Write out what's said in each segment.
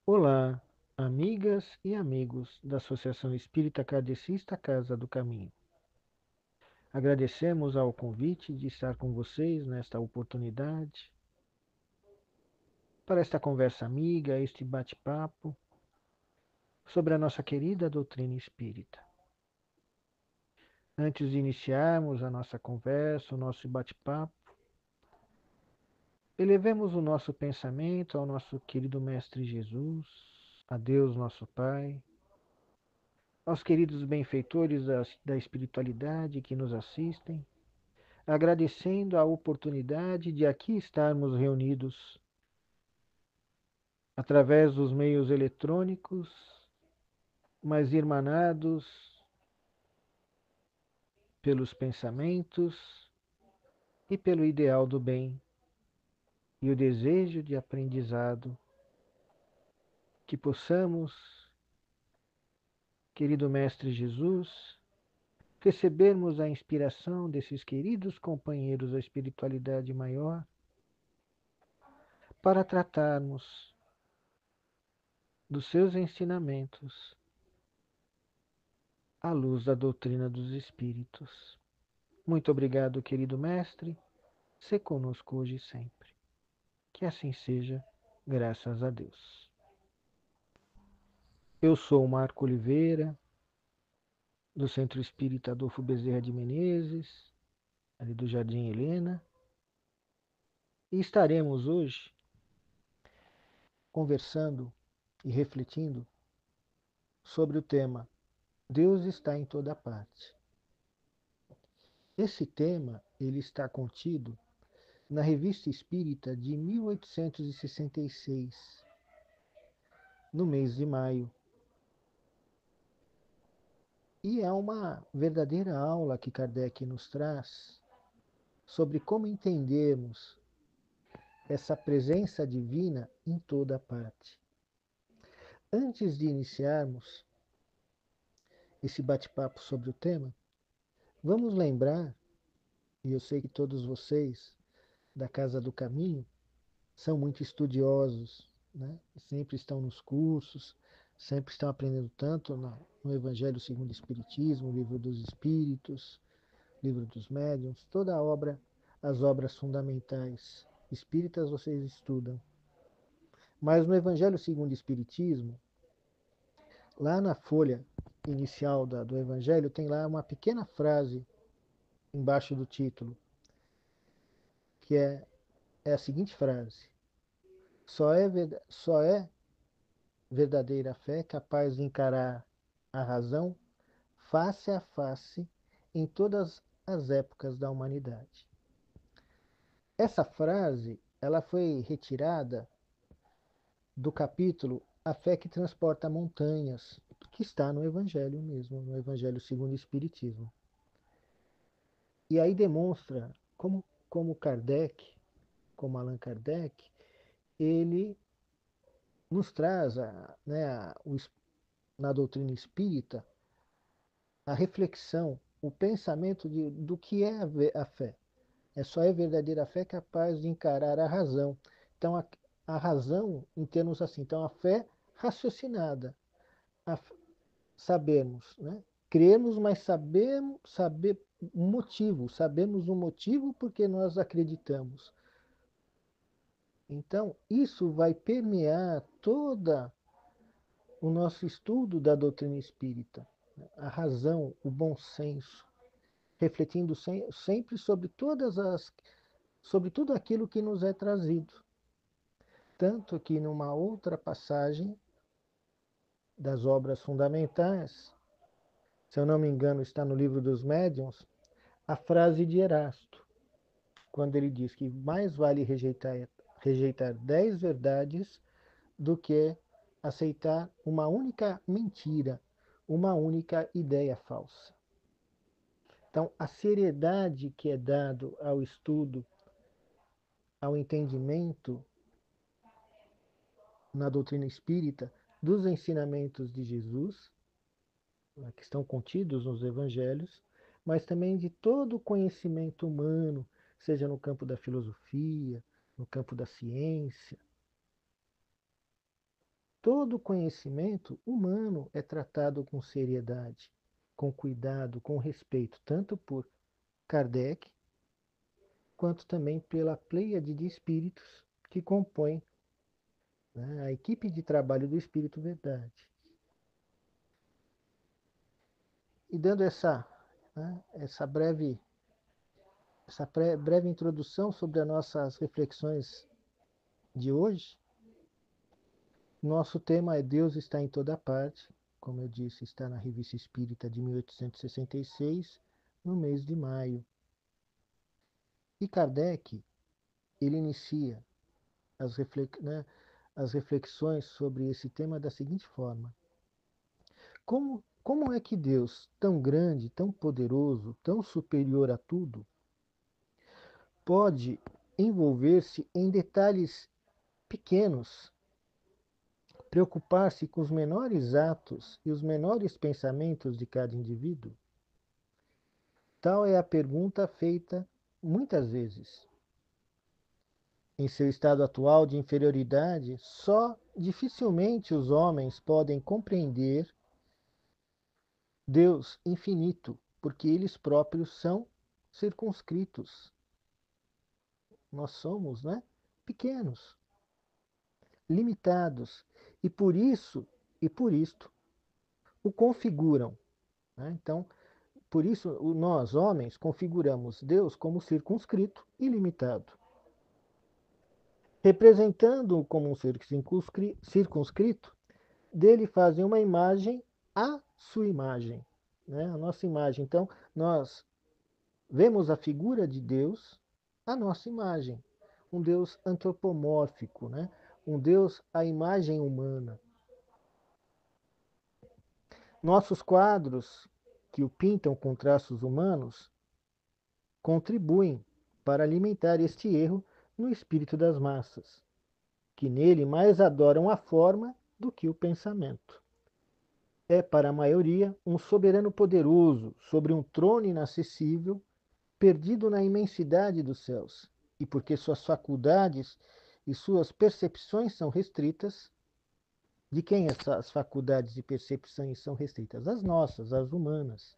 Olá, amigas e amigos da Associação Espírita Kardecista Casa do Caminho. Agradecemos ao convite de estar com vocês nesta oportunidade para esta conversa amiga, este bate-papo sobre a nossa querida doutrina espírita. Antes de iniciarmos a nossa conversa, o nosso bate-papo, elevemos o nosso pensamento ao nosso querido Mestre Jesus, a Deus nosso Pai, aos queridos benfeitores da espiritualidade que nos assistem, agradecendo a oportunidade de aqui estarmos reunidos através dos meios eletrônicos, mas irmanados pelos pensamentos e pelo ideal do bem e o desejo de aprendizado, que possamos, querido Mestre Jesus, recebermos a inspiração desses queridos companheiros da espiritualidade maior para tratarmos dos seus ensinamentos à luz da doutrina dos Espíritos. Muito obrigado, querido Mestre, se conosco hoje e sempre. Que assim seja, graças a Deus. Eu sou Marco Oliveira, do Centro Espírita Adolfo Bezerra de Menezes, ali do Jardim Helena, e estaremos hoje conversando e refletindo sobre o tema Deus está em toda parte. Esse tema ele está contido na Revista Espírita de 1866, no mês de maio. E é uma verdadeira aula que Kardec nos traz sobre como entendermos essa presença divina em toda parte. Antes de iniciarmos esse bate-papo sobre o tema, vamos lembrar, e eu sei que todos vocês da Casa do Caminho são muito estudiosos, né? Sempre estão nos cursos, sempre estão aprendendo tanto no Evangelho segundo o Espiritismo, Livro dos Espíritos, Livro dos Médiuns, toda a obra, as obras fundamentais espíritas vocês estudam. Mas no Evangelho segundo o Espiritismo, lá na folha inicial do Evangelho, tem lá uma pequena frase embaixo do título, que é a seguinte frase: só é verdadeira fé capaz de encarar a razão face a face em todas as épocas da humanidade. Essa frase ela foi retirada do capítulo A Fé que Transporta Montanhas, que está no Evangelho mesmo, no Evangelho segundo o Espiritismo. E aí demonstra como Kardec, como Allan Kardec, ele nos traz na doutrina espírita a reflexão, o pensamento do que é a fé. Só é verdadeira fé capaz de encarar a razão. Então, a razão, em termos assim, então a fé raciocinada, a, sabemos, né? Cremos, mas saber o motivo, sabemos o motivo porque nós acreditamos. Então, isso vai permear toda o nosso estudo da doutrina espírita, né? A razão, o bom senso, refletindo sempre sobre tudo aquilo que nos é trazido. Tanto que numa outra passagem das obras fundamentais, se eu não me engano, está no Livro dos Médiuns, a frase de Erasto, quando ele diz que mais vale rejeitar 10 verdades do que aceitar uma única mentira, uma única ideia falsa. Então, a seriedade que é dado ao estudo, ao entendimento na doutrina espírita dos ensinamentos de Jesus, né, que estão contidos nos evangelhos, mas também de todo o conhecimento humano, seja no campo da filosofia, no campo da ciência, todo conhecimento humano é tratado com seriedade, com cuidado, com respeito, tanto por Kardec, quanto também pela pleiade de espíritos que compõem, né, a equipe de trabalho do Espírito Verdade. E dando né, breve introdução sobre as nossas reflexões de hoje, nosso tema é Deus está em toda parte, como eu disse, está na Revista Espírita de 1866, no mês de maio. E Kardec, ele inicia as reflexões sobre esse tema da seguinte forma: como é que Deus, tão grande, tão poderoso, tão superior a tudo, pode envolver-se em detalhes pequenos, preocupar-se com os menores atos e os menores pensamentos de cada indivíduo? Tal é a pergunta feita muitas vezes. Em seu estado atual de inferioridade, só dificilmente os homens podem compreender Deus infinito, porque eles próprios são circunscritos. Nós somos, né, pequenos, limitados, e por isto, o configuram. Né? Então, por isso, nós, homens, configuramos Deus como circunscrito e limitado. Representando-o como um ser circunscrito, dele fazem uma imagem à sua imagem, né? A nossa imagem. Então, nós vemos a figura de Deus à nossa imagem, um Deus antropomórfico, né? Um Deus à imagem humana. Nossos quadros, que o pintam com traços humanos, contribuem para alimentar este erro no espírito das massas, que nele mais adoram a forma do que o pensamento. É, para a maioria, um soberano poderoso sobre um trono inacessível, perdido na imensidade dos céus, e porque suas faculdades e suas percepções são restritas. De quem essas faculdades e percepções são restritas? As nossas, as humanas.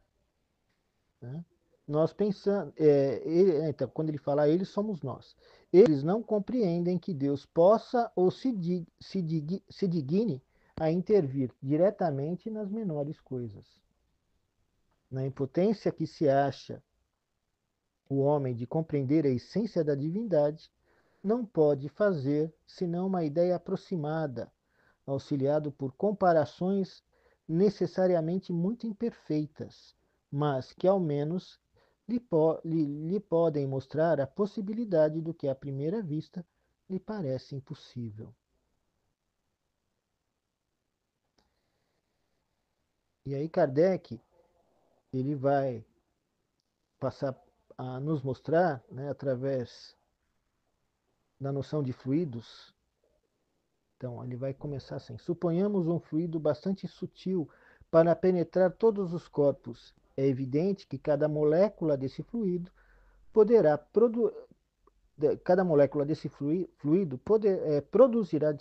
Né? Nós pensamos, então, quando ele fala eles, somos nós. Eles não compreendem que Deus possa ou se digne a intervir diretamente nas menores coisas. Na impotência que se acha o homem de compreender a essência da divindade, não pode fazer senão uma ideia aproximada, auxiliado por comparações necessariamente muito imperfeitas, mas que ao menos lhe podem mostrar a possibilidade do que à primeira vista lhe parece impossível. E aí Kardec, ele vai passar a nos mostrar, né, através da noção de fluidos. Então, ele vai começar assim: suponhamos um fluido bastante sutil para penetrar todos os corpos. É evidente que cada molécula desse fluido produzirá,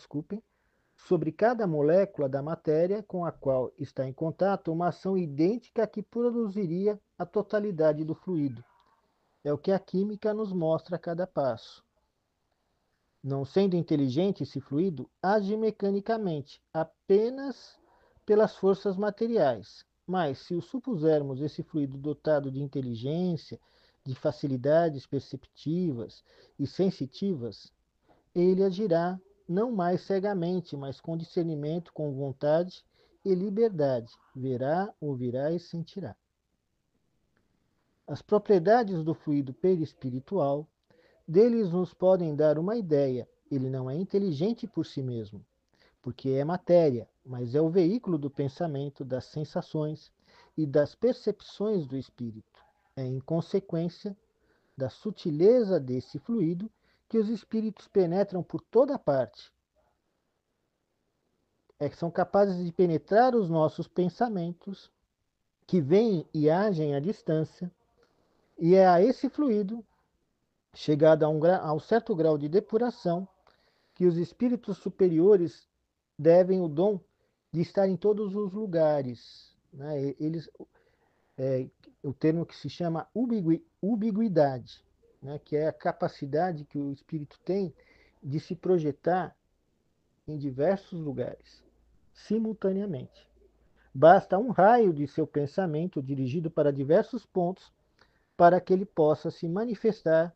sobre cada molécula da matéria com a qual está em contato, uma ação idêntica à que produziria a totalidade do fluido. É o que a química nos mostra a cada passo. Não sendo inteligente, esse fluido age mecanicamente, apenas pelas forças materiais. Mas, se o supusermos esse fluido dotado de inteligência, de facilidades perceptivas e sensitivas, ele agirá não mais cegamente, mas com discernimento, com vontade e liberdade. Verá, ouvirá e sentirá. As propriedades do fluido perispiritual deles nos podem dar uma ideia. Ele não é inteligente por si mesmo, porque é matéria, mas é o veículo do pensamento, das sensações e das percepções do espírito. É em consequência da sutileza desse fluido que os espíritos penetram por toda parte. É que são capazes de penetrar os nossos pensamentos, que vêm e agem à distância, e é a esse fluido, chegado a um certo grau de depuração, que os espíritos superiores devem o dom de estar em todos os lugares, né? Eles, é, o termo que se chama ubiguidade, né? Que é a capacidade que o espírito tem de se projetar em diversos lugares, simultaneamente. Basta um raio de seu pensamento dirigido para diversos pontos para que ele possa se manifestar,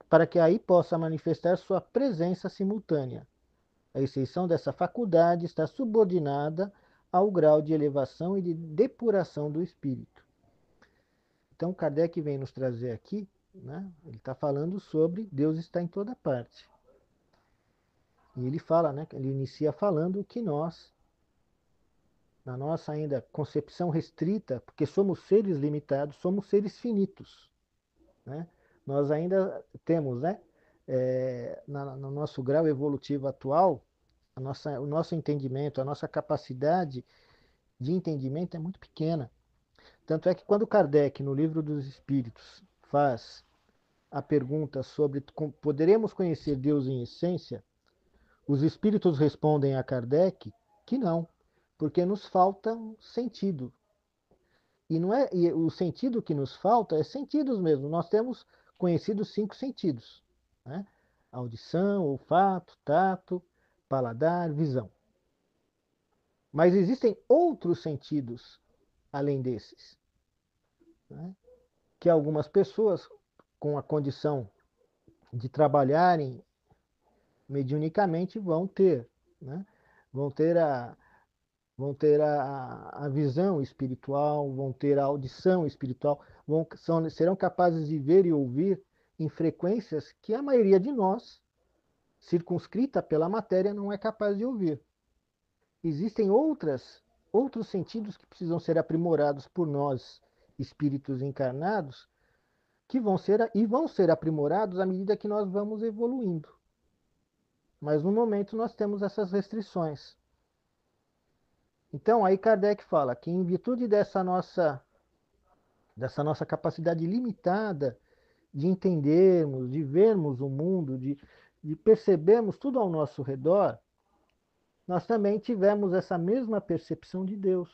para que aí possa manifestar sua presença simultânea. A exceção dessa faculdade está subordinada ao grau de elevação e de depuração do espírito. Então, Kardec vem nos trazer aqui, né? Ele está falando sobre Deus está em toda parte. E ele fala, né? Ele inicia falando que nós, na nossa ainda concepção restrita, porque somos seres limitados, somos seres finitos, né? Nós ainda temos, né? No nosso grau evolutivo atual, o nosso entendimento, a nossa capacidade de entendimento é muito pequena. Tanto é que quando Kardec, no Livro dos Espíritos, faz a pergunta sobre poderemos conhecer Deus em essência, os espíritos respondem a Kardec que não, porque nos falta um sentido. E não é, e o sentido que nos falta é sentidos mesmo. Nós temos conhecido 5 sentidos, né? Audição, olfato, tato, paladar, visão. Mas existem outros sentidos além desses, né? Que algumas pessoas, com a condição de trabalharem mediunicamente, vão ter, né? Vão ter a visão espiritual, vão ter a audição espiritual, serão capazes de ver e ouvir em frequências que a maioria de nós, circunscrita pela matéria, não é capaz de ouvir. Existem outros sentidos que precisam ser aprimorados por nós, espíritos encarnados, que vão ser aprimorados à medida que nós vamos evoluindo. Mas no momento nós temos essas restrições. Então aí Kardec fala que em virtude dessa nossa capacidade limitada de entendermos, de vermos o mundo, de percebermos tudo ao nosso redor, nós também tivemos essa mesma percepção de Deus,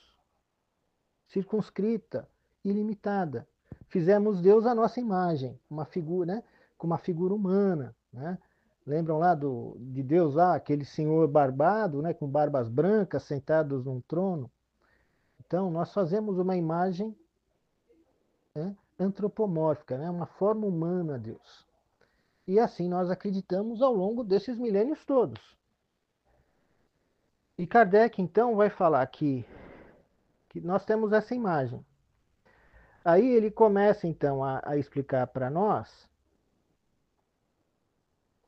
circunscrita e limitada. Fizemos Deus à nossa imagem, uma figura, né, com uma figura humana, né? Lembram lá de Deus lá, aquele senhor barbado, né, com barbas brancas, sentados num trono? Então, nós fazemos uma imagem, né, antropomórfica, né, uma forma humana a Deus. E assim nós acreditamos ao longo desses milênios todos. E Kardec, então, vai falar que nós temos essa imagem. Aí ele começa, então, a explicar para nós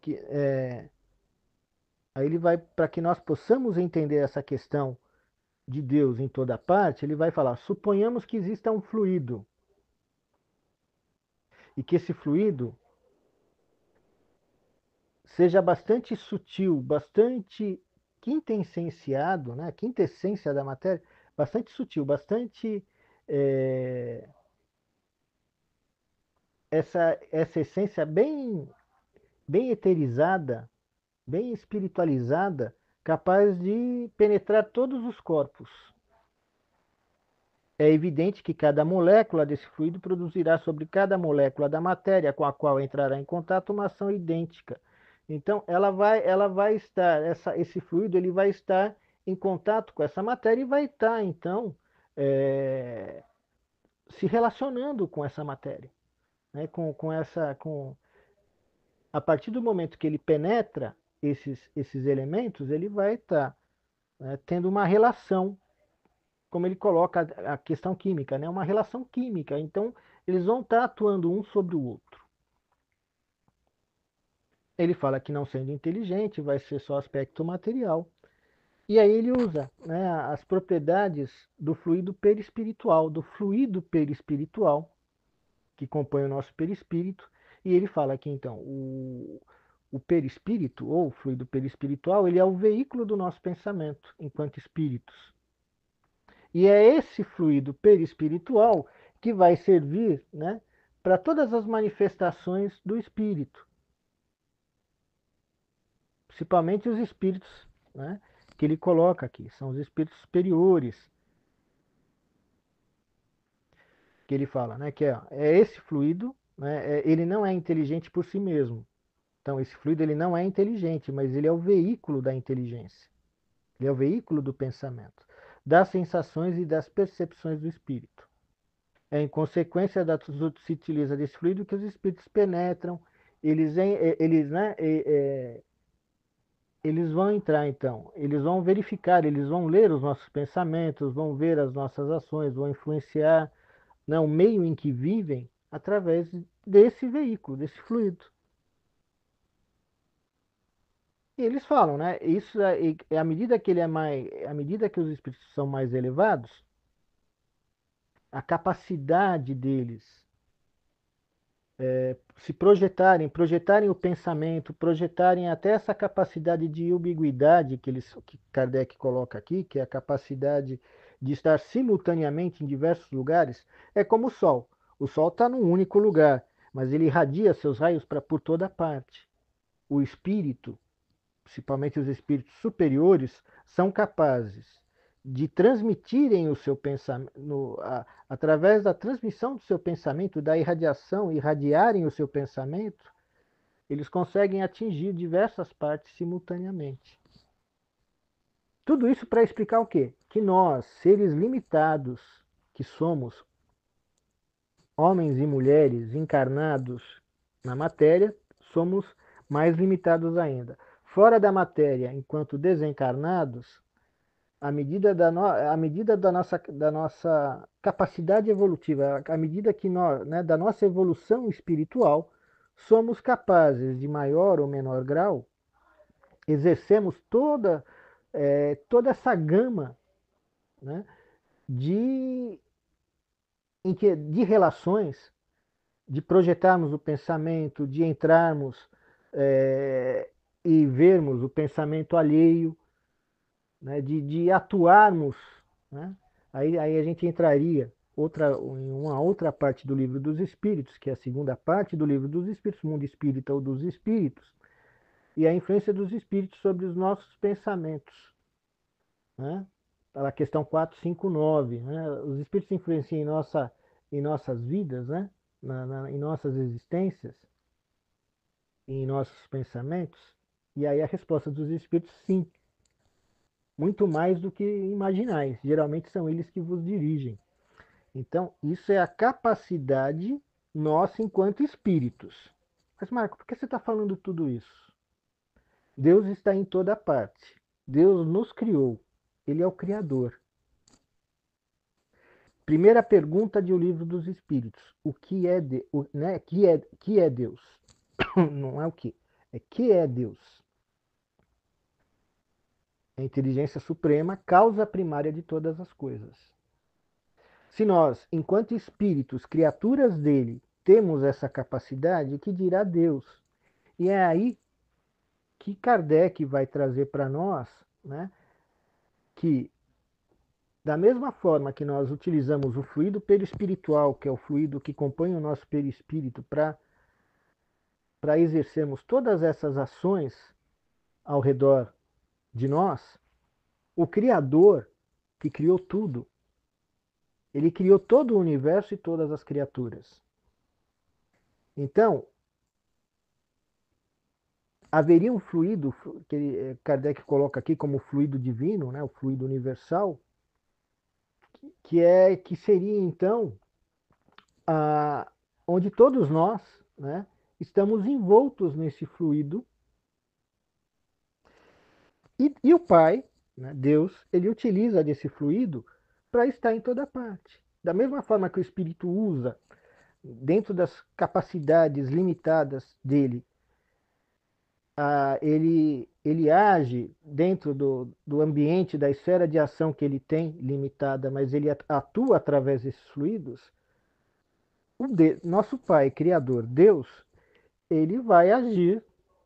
que aí ele vai, para que nós possamos entender essa questão de Deus em toda parte, ele vai falar: suponhamos que exista um fluido e que esse fluido seja bastante sutil, bastante quintessenciado, né? Quintessência da matéria, bastante sutil, bastante é, essa essência bem eterizada, bem espiritualizada, capaz de penetrar todos os corpos. É evidente que cada molécula desse fluido produzirá sobre cada molécula da matéria com a qual entrará em contato uma ação idêntica. Então, ela vai estar, esse fluido ele vai estar em contato com essa matéria e vai estar, então, é, se relacionando com essa matéria, né? A partir do momento que ele penetra esses elementos, ele vai estar, né, tendo uma relação, como ele coloca a questão química, né? Uma relação química. Então, eles vão estar atuando um sobre o outro. Ele fala que não sendo inteligente, vai ser só aspecto material. E aí ele usa, né, as propriedades do fluido perispiritual, que compõe o nosso perispírito. E ele fala que, então, o perispírito, ou o fluido perispiritual, ele é o veículo do nosso pensamento, enquanto espíritos. E é esse fluido perispiritual que vai servir, né, para todas as manifestações do espírito, principalmente os espíritos, né, que ele coloca aqui, são os espíritos superiores, que ele fala, né, que é esse fluido, né, ele não é inteligente por si mesmo. Então, esse fluido ele não é inteligente, mas ele é o veículo da inteligência. Ele é o veículo do pensamento, das sensações e das percepções do espírito. É em consequência da se utiliza desse fluido que os espíritos penetram, né, eles vão entrar então, eles vão verificar, eles vão ler os nossos pensamentos, vão ver as nossas ações, vão influenciar, né, o meio em que vivem através desse veículo, desse fluido. E eles falam, né? Isso é à medida que ele é mais, à medida que os espíritos são mais elevados, a capacidade deles se projetarem o pensamento, projetarem até essa capacidade de ubiguidade que Kardec coloca aqui, que é a capacidade de estar simultaneamente em diversos lugares, é como o Sol. O Sol está num único lugar, mas ele irradia seus raios por toda parte. O espírito, principalmente os espíritos superiores, são capazes de transmitirem o seu pensamento, através da transmissão do seu pensamento, da irradiação, irradiarem o seu pensamento, eles conseguem atingir diversas partes simultaneamente. Tudo isso para explicar o quê? Que nós, seres limitados, que somos homens e mulheres encarnados na matéria, somos mais limitados ainda. Fora da matéria, enquanto desencarnados, à medida da nossa capacidade evolutiva, à medida que nós, né, da nossa evolução espiritual, somos capazes, de maior ou menor grau, exercemos toda essa gama, né, de, de relações, de projetarmos o pensamento, de entrarmos é, e vermos o pensamento alheio, né, de atuarmos, né? Aí a gente entraria em uma outra parte do livro dos Espíritos, que é a segunda parte do livro dos Espíritos, mundo espírita ou dos Espíritos, e a influência dos Espíritos sobre os nossos pensamentos, né? A questão 459, né? Os Espíritos influenciam em nossas vidas, né? Em nossas existências, em nossos pensamentos, e aí a resposta dos Espíritos, sim, muito mais do que imaginais. Geralmente são eles que vos dirigem. Então, isso é a capacidade nossa enquanto espíritos. Mas, Marco, por que você está falando tudo isso? Deus está em toda parte. Deus nos criou. Ele é o Criador. Primeira pergunta de O Livro dos Espíritos. O que é, né? Que é Deus? Não é o que. É que é Deus. A inteligência suprema, causa primária de todas as coisas. Se nós, enquanto espíritos, criaturas dele, temos essa capacidade, o que dirá Deus? E é aí que Kardec vai trazer para nós, né, que da mesma forma que nós utilizamos o fluido perispiritual, que é o fluido que compõe o nosso perispírito, para exercermos todas essas ações ao redor de nós, o Criador, que criou tudo, ele criou todo o universo e todas as criaturas. Então, haveria um fluido que Kardec coloca aqui como fluido divino, né, o fluido universal, que seria então a, onde todos nós, né, estamos envoltos nesse fluido, e o Pai, né, Deus, ele utiliza desse fluido para estar em toda parte. Da mesma forma que o Espírito usa, dentro das capacidades limitadas dele, ele age dentro do ambiente, da esfera de ação que ele tem, limitada, mas ele atua através desses fluidos, nosso Pai, Criador, Deus, ele vai agir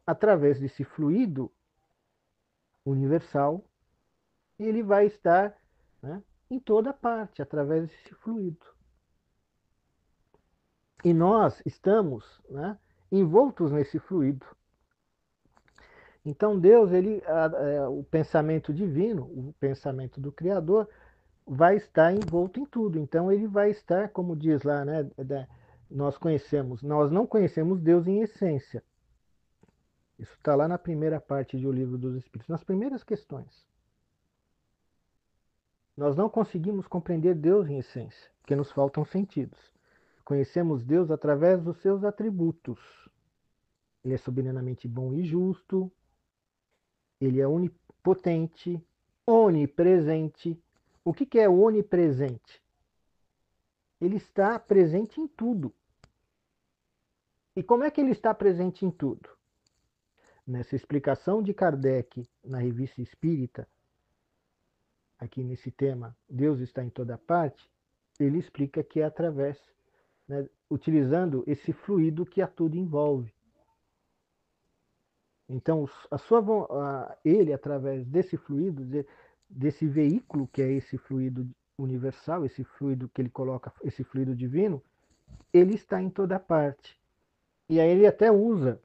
através desse fluido universal e ele vai estar, né, em toda parte, através desse fluido. E nós estamos, né, envoltos nesse fluido. Então Deus, o pensamento divino, o pensamento do Criador, vai estar envolto em tudo. Então ele vai estar, como diz lá, né, nós não conhecemos Deus em essência. Isso está lá na primeira parte do Livro dos Espíritos, nas primeiras questões. Nós não conseguimos compreender Deus em essência, porque nos faltam sentidos. Conhecemos Deus através dos seus atributos. Ele é soberanamente bom e justo, ele é onipotente, onipresente. O que é onipresente? Ele está presente em tudo. E como é que ele está presente em tudo? Nessa explicação de Kardec na Revista Espírita, aqui nesse tema, Deus está em toda parte, ele explica que é através, né, utilizando esse fluido que a tudo envolve. Então, ele, através desse fluido, desse veículo que é esse fluido universal, esse fluido que ele coloca, esse fluido divino, ele está em toda parte. E aí ele até usa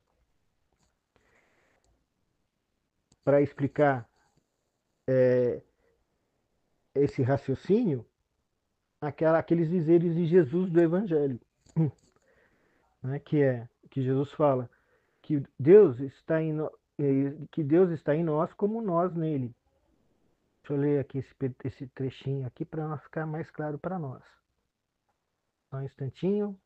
para explicar esse raciocínio aqueles dizeres de Jesus do Evangelho, né, que Jesus fala que que Deus está em nós como nós nele. Deixa eu ler aqui esse trechinho aqui para ficar mais claro para nós. Só um instantinho.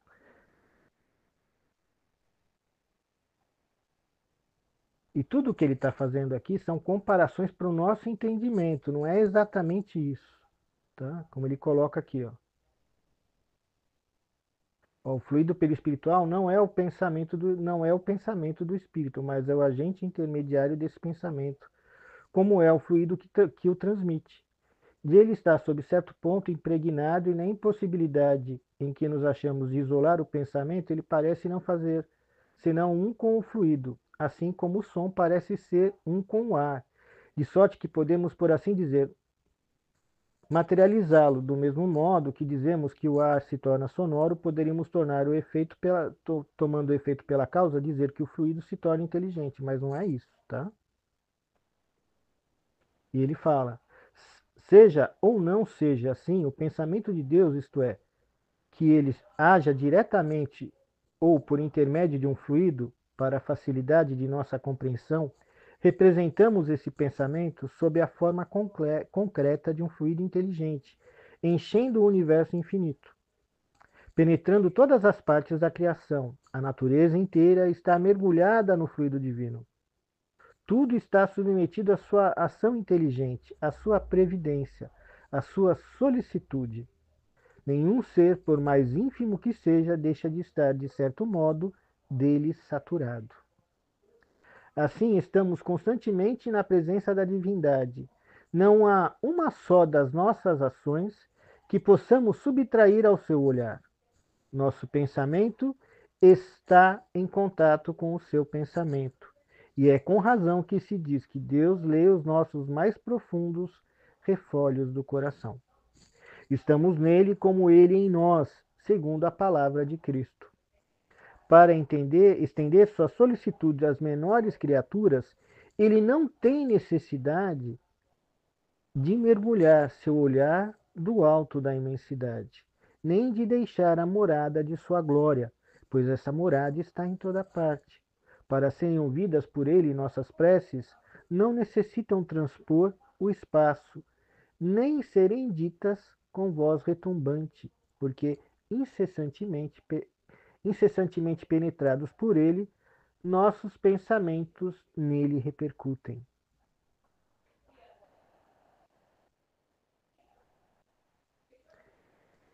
E tudo o que ele está fazendo aqui são comparações para o nosso entendimento, não é exatamente isso, tá? Como ele coloca aqui, ó. O fluido perispiritual não é o pensamento do espírito, mas é o agente intermediário desse pensamento, como é o fluido que o transmite. De ele está, sob certo ponto, impregnado e na impossibilidade em que nos achamos de isolar o pensamento, ele parece não fazer senão um com o fluido, assim como o som parece ser um com o ar, de sorte que podemos, por assim dizer, materializá-lo. Do mesmo modo que dizemos que o ar se torna sonoro, poderíamos tomando o efeito pela causa, dizer que o fluido se torna inteligente, mas não é isso, tá? E ele fala: seja ou não seja assim, o pensamento de Deus, isto é, que ele haja diretamente ou por intermédio de um fluido, para a facilidade de nossa compreensão, representamos esse pensamento sob a forma concreta de um fluido inteligente, enchendo o universo infinito, penetrando todas as partes da criação. A natureza inteira está mergulhada no fluido divino. Tudo está submetido à sua ação inteligente, à sua previdência, à sua solicitude. Nenhum ser, por mais ínfimo que seja, deixa de estar, de certo modo, dele saturado. Assim, estamos constantemente na presença da divindade. Não há uma só das nossas ações que possamos subtrair ao seu olhar. Nosso pensamento está em contato com o seu pensamento. E é com razão que se diz que Deus lê os nossos mais profundos refolhos do coração. Estamos nele como ele em nós, segundo a palavra de Cristo. Para estender sua solicitude às menores criaturas, ele não tem necessidade de mergulhar seu olhar do alto da imensidade, nem de deixar a morada de sua glória, pois essa morada está em toda parte. Para serem ouvidas por ele, nossas preces não necessitam transpor o espaço, nem serem ditas com voz retumbante, porque incessantemente, incessantemente penetrados por ele, nossos pensamentos nele repercutem.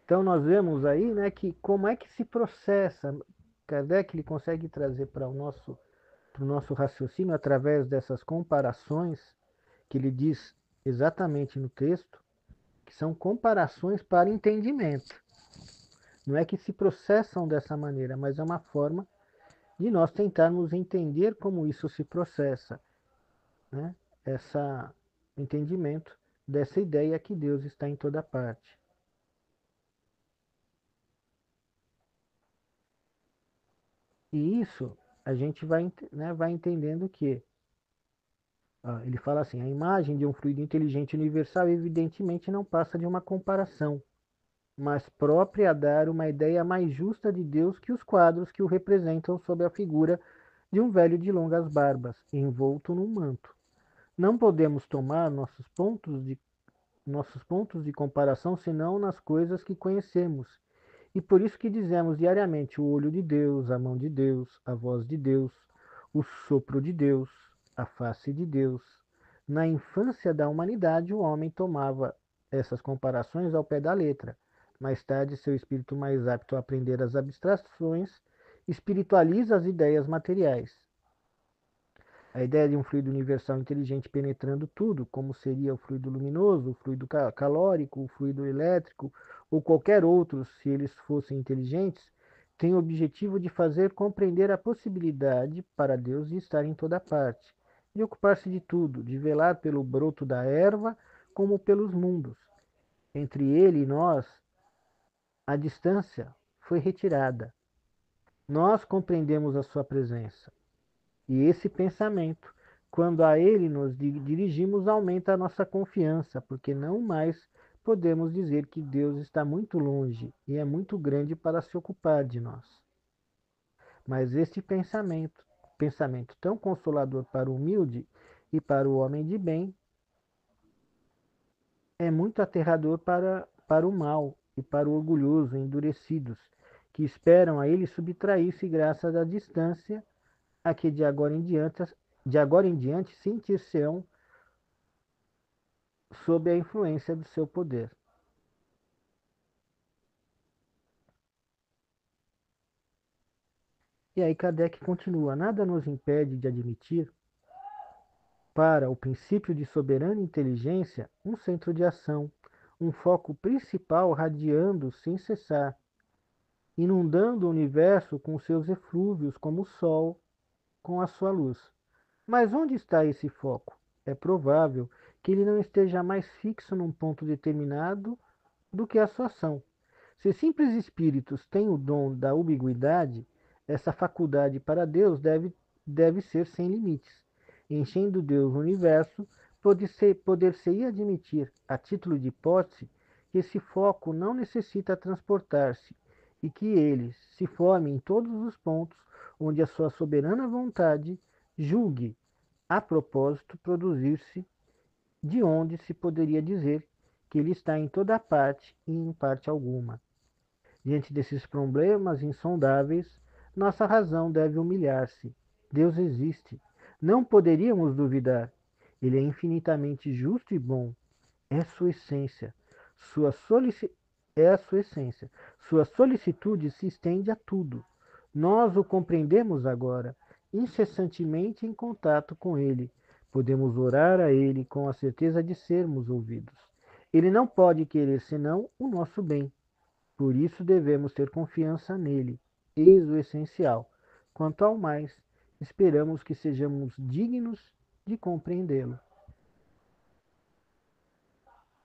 Então nós vemos aí, né, que como é que se processa. Kardec ele consegue trazer para o nosso raciocínio através dessas comparações que ele diz exatamente no texto, que são comparações para entendimento. Não é que se processam dessa maneira, mas é uma forma de nós tentarmos entender como isso se processa, né? Esse entendimento dessa ideia que Deus está em toda parte. E isso a gente vai, né, vai entendendo que Ele fala assim: a imagem de um fluido inteligente universal evidentemente não passa de uma comparação, mas própria a dar uma ideia mais justa de Deus que os quadros que o representam sob a figura de um velho de longas barbas, envolto num manto. Não podemos tomar nossos pontos de comparação senão nas coisas que conhecemos. E por isso que dizemos diariamente o olho de Deus, a mão de Deus, a voz de Deus, o sopro de Deus, a face de Deus. Na infância da humanidade, o homem tomava essas comparações ao pé da letra. Mais tarde, seu espírito mais apto a aprender as abstrações espiritualiza as ideias materiais. A ideia de um fluido universal inteligente penetrando tudo, como seria o fluido luminoso, o fluido calórico, o fluido elétrico ou qualquer outro, se eles fossem inteligentes, tem o objetivo de fazer compreender a possibilidade para Deus de estar em toda parte, de ocupar-se de tudo, de velar pelo broto da erva como pelos mundos. Entre ele e nós, a distância foi retirada. Nós compreendemos a sua presença. E esse pensamento, quando a ele nos dirigimos, aumenta a nossa confiança, porque não mais podemos dizer que Deus está muito longe e é muito grande para se ocupar de nós. Mas este pensamento tão consolador para o humilde e para o homem de bem, é muito aterrador para o mal e para o orgulhoso, endurecidos, que esperam a ele subtrair-se graças à distância a que de agora em diante sentir-se-ão sob a influência do seu poder. E aí Kardec continua: nada nos impede de admitir, para o princípio de soberana inteligência, um centro de ação, um foco principal radiando sem cessar, inundando o universo com seus eflúvios, como o Sol com a sua luz. Mas onde está esse foco? É provável que ele não esteja mais fixo num ponto determinado do que a sua ação. Se simples espíritos têm o dom da ubiguidade, essa faculdade para Deus deve ser sem limites. Enchendo Deus o universo, poder-se-ia admitir, a título de hipótese, que esse foco não necessita transportar-se e que ele se forme em todos os pontos onde a sua soberana vontade julgue, a propósito, produzir-se, de onde se poderia dizer que ele está em toda parte e em parte alguma. Diante desses problemas insondáveis, nossa razão deve humilhar-se. Deus existe. Não poderíamos duvidar. Ele é infinitamente justo e bom. É sua essência. Sua solici... É a sua essência. Sua solicitude se estende a tudo. Nós o compreendemos agora, incessantemente em contato com ele. Podemos orar a ele com a certeza de sermos ouvidos. Ele não pode querer senão o nosso bem. Por isso devemos ter confiança nele, eis o essencial. Quanto ao mais, esperamos que sejamos dignos de compreendê-lo.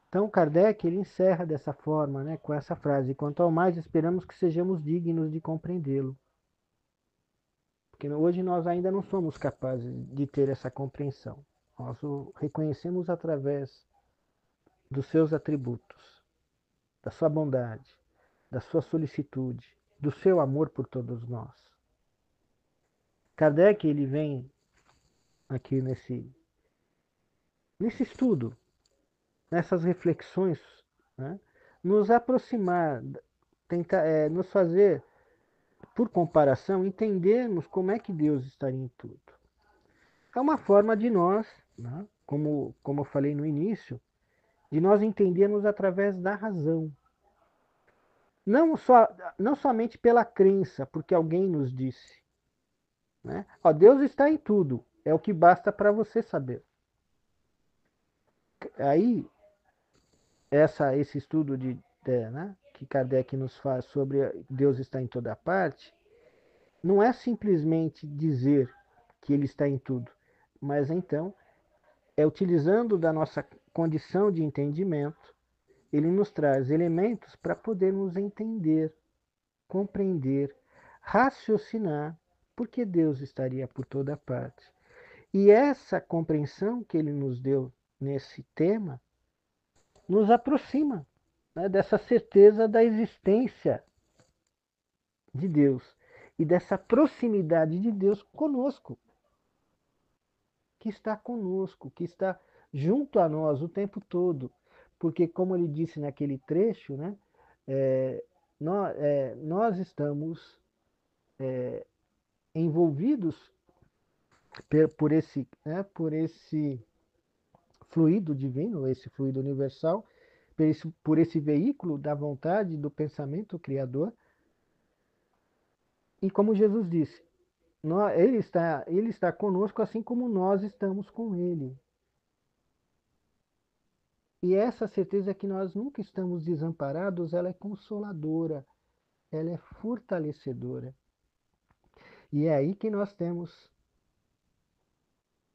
Então Kardec ele encerra dessa forma, né, com essa frase: quanto ao mais, esperamos que sejamos dignos de compreendê-lo. Porque hoje nós ainda não somos capazes de ter essa compreensão. Nós o reconhecemos através dos seus atributos, da sua bondade, da sua solicitude, do seu amor por todos nós. Kardec ele vem aqui nesse estudo, nessas reflexões, né, nos aproximar, tentar nos fazer, por comparação, entendermos como é que Deus estaria em tudo. É uma forma de nós, né, como eu falei no início, de nós entendermos através da razão. Não, não somente pela crença, porque alguém nos disse. Né? Ó, Deus está em tudo, é o que basta para você saber. Aí, esse estudo né, que Kardec nos faz sobre Deus está em toda parte, não é simplesmente dizer que ele está em tudo, mas então é utilizando da nossa condição de entendimento, ele nos traz elementos para podermos entender, compreender, raciocinar, porque Deus estaria por toda parte. E essa compreensão que ele nos deu nesse tema nos aproxima, né, dessa certeza da existência de Deus e dessa proximidade de Deus conosco, que está junto a nós o tempo todo. Porque, como ele disse naquele trecho, né, nós estamos envolvidos por esse fluido divino, esse fluido universal, por esse veículo da vontade, do pensamento criador. E como Jesus disse, ele está conosco assim como nós estamos com ele. E essa certeza que nós nunca estamos desamparados, ela é consoladora, ela é fortalecedora. E é aí que nós temos,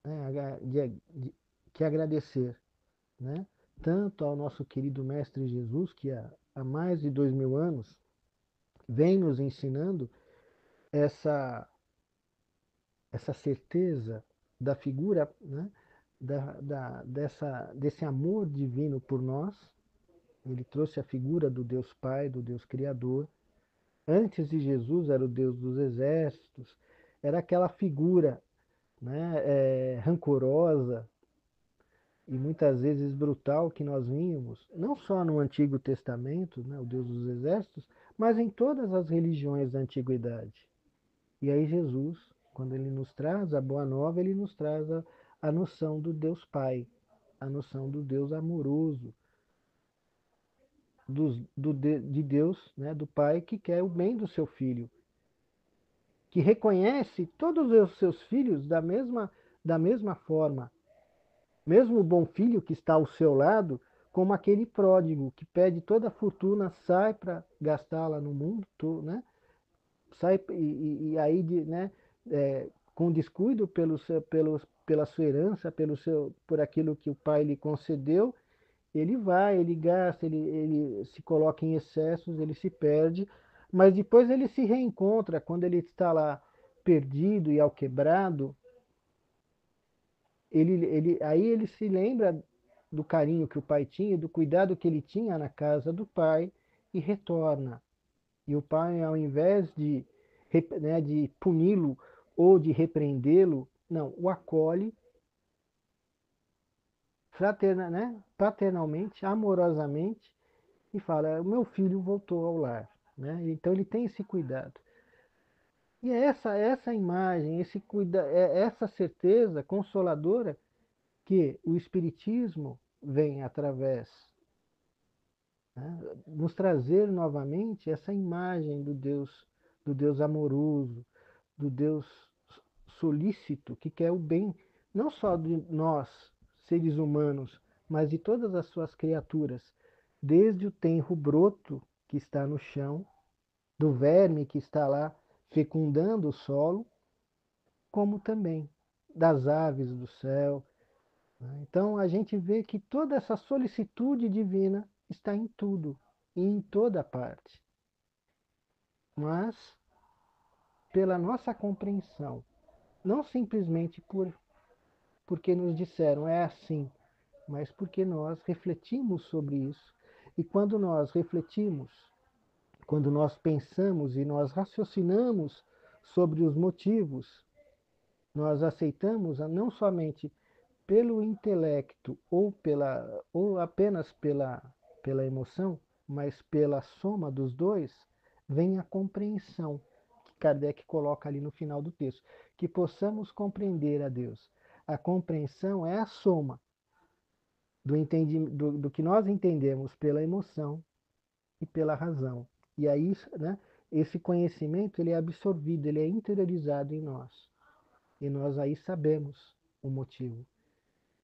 né, que agradecer, né, tanto ao nosso querido Mestre Jesus, que há mais de 2000 anos vem nos ensinando essa, essa certeza da figura, né, desse amor divino por nós. Ele trouxe a figura do Deus Pai, do Deus Criador. Antes de Jesus era o Deus dos exércitos, era aquela figura, né, rancorosa e muitas vezes brutal que nós vimos, não só no Antigo Testamento, né, o Deus dos exércitos, mas em todas as religiões da antiguidade. E aí Jesus, quando ele nos traz a Boa Nova, ele nos traz a noção do Deus Pai, a noção do Deus amoroso, de Deus, né, do Pai que quer o bem do seu filho, que reconhece todos os seus filhos da mesma forma. Mesmo o bom filho que está ao seu lado, como aquele pródigo que pede toda a fortuna, sai para gastá-la no mundo, né? Sai e aí, né, com descuido pela sua herança, por aquilo que o pai lhe concedeu, ele vai, ele gasta, ele se coloca em excessos, ele se perde, mas depois ele se reencontra quando ele está lá perdido e alquebrado. Aí ele se lembra do carinho que o pai tinha, do cuidado que ele tinha na casa do pai e retorna. E o pai, ao invés né, de puni-lo ou de repreendê-lo, não, o acolhe né, paternalmente, amorosamente, e fala: o meu filho voltou ao lar. Né? Então ele tem esse cuidado. E é essa imagem, essa certeza consoladora que o Espiritismo vem através, né, nos trazer novamente essa imagem do Deus amoroso, do Deus solícito, que quer o bem não só de nós, seres humanos, mas de todas as suas criaturas, desde o tenro broto que está no chão, do verme que está lá fecundando o solo, como também das aves do céu. Então a gente vê que toda essa solicitude divina está em tudo e em toda parte. Mas pela nossa compreensão, não simplesmente porque nos disseram é assim, mas porque nós refletimos sobre isso. E quando nós refletimos, quando nós pensamos e nós raciocinamos sobre os motivos, nós aceitamos não somente pelo intelecto ou apenas pela emoção, mas pela soma dos dois, vem a compreensão que Kardec coloca ali no final do texto, que possamos compreender a Deus. A compreensão é a soma do que nós entendemos pela emoção e pela razão. E aí, né, esse conhecimento ele é absorvido, ele é interiorizado em nós. E nós aí sabemos o motivo.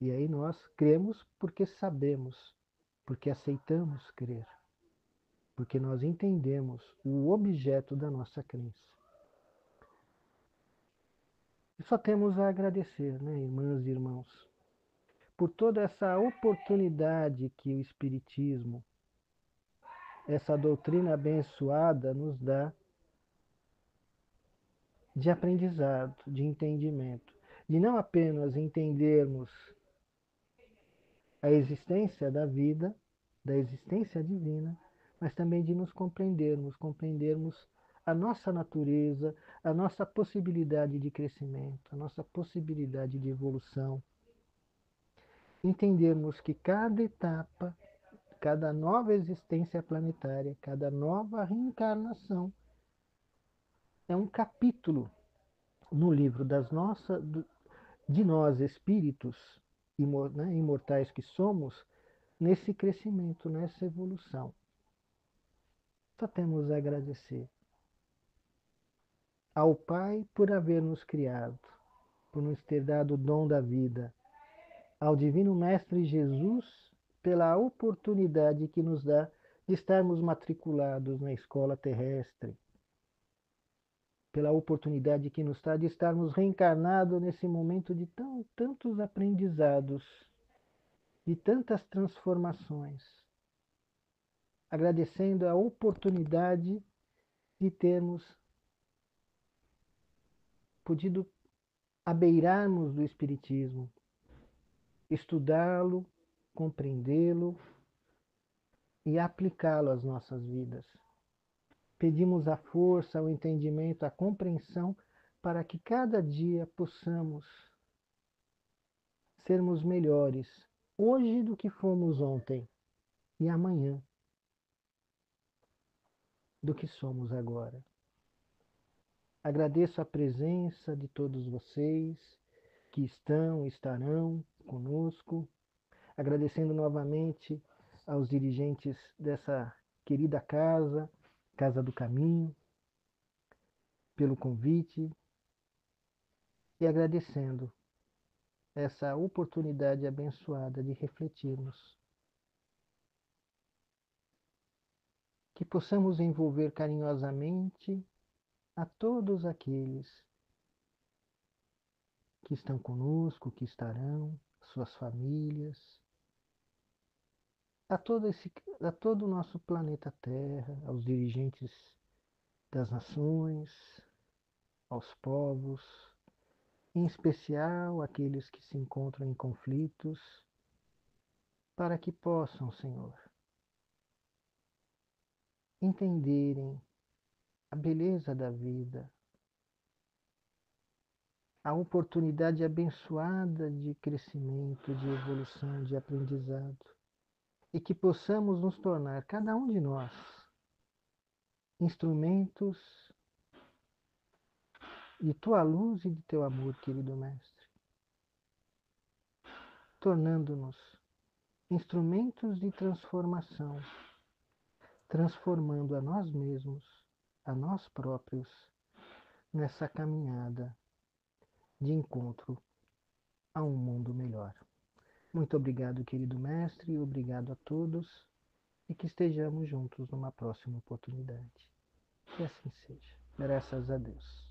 E aí nós cremos porque sabemos, porque aceitamos crer, porque nós entendemos o objeto da nossa crença. E só temos a agradecer, né, irmãs e irmãos, por toda essa oportunidade que o Espiritismo, essa doutrina abençoada, nos dá de aprendizado, de entendimento. de não apenas entendermos a existência da vida, da existência divina, mas também de nos compreendermos a nossa natureza, a nossa possibilidade de crescimento, a nossa possibilidade de evolução. Entendermos que cada etapa, cada nova existência planetária, cada nova reencarnação é um capítulo no livro de nós espíritos imortais que somos, nesse crescimento, nessa evolução. Só temos a agradecer ao Pai por haver nos criado, por nos ter dado o dom da vida, ao Divino Mestre Jesus pela oportunidade que nos dá de estarmos matriculados na escola terrestre, pela oportunidade que nos dá de estarmos reencarnados nesse momento de tantos aprendizados, de tantas transformações, agradecendo a oportunidade de termos podido abeirarmos do Espiritismo, estudá-lo, compreendê-lo e aplicá-lo às nossas vidas. Pedimos a força, o entendimento, a compreensão para que cada dia possamos sermos melhores hoje do que fomos ontem e amanhã do que somos agora. Agradeço a presença de todos vocês que estão e estarão conosco, agradecendo novamente aos dirigentes dessa querida casa, Casa do Caminho, pelo convite e agradecendo essa oportunidade abençoada de refletirmos. Que possamos envolver carinhosamente a todos aqueles que estão conosco, que estarão, suas famílias, a todo o nosso planeta Terra, aos dirigentes das nações, aos povos, em especial aqueles que se encontram em conflitos, para que possam, Senhor, entenderem a beleza da vida, a oportunidade abençoada de crescimento, de evolução, de aprendizado, e que possamos nos tornar, cada um de nós, instrumentos de tua luz e de teu amor, querido Mestre, tornando-nos instrumentos de transformação, transformando a nós mesmos, a nós próprios, nessa caminhada de encontro a um mundo melhor. Muito obrigado, querido Mestre, e obrigado a todos, e que estejamos juntos numa próxima oportunidade. Que assim seja. Graças a Deus.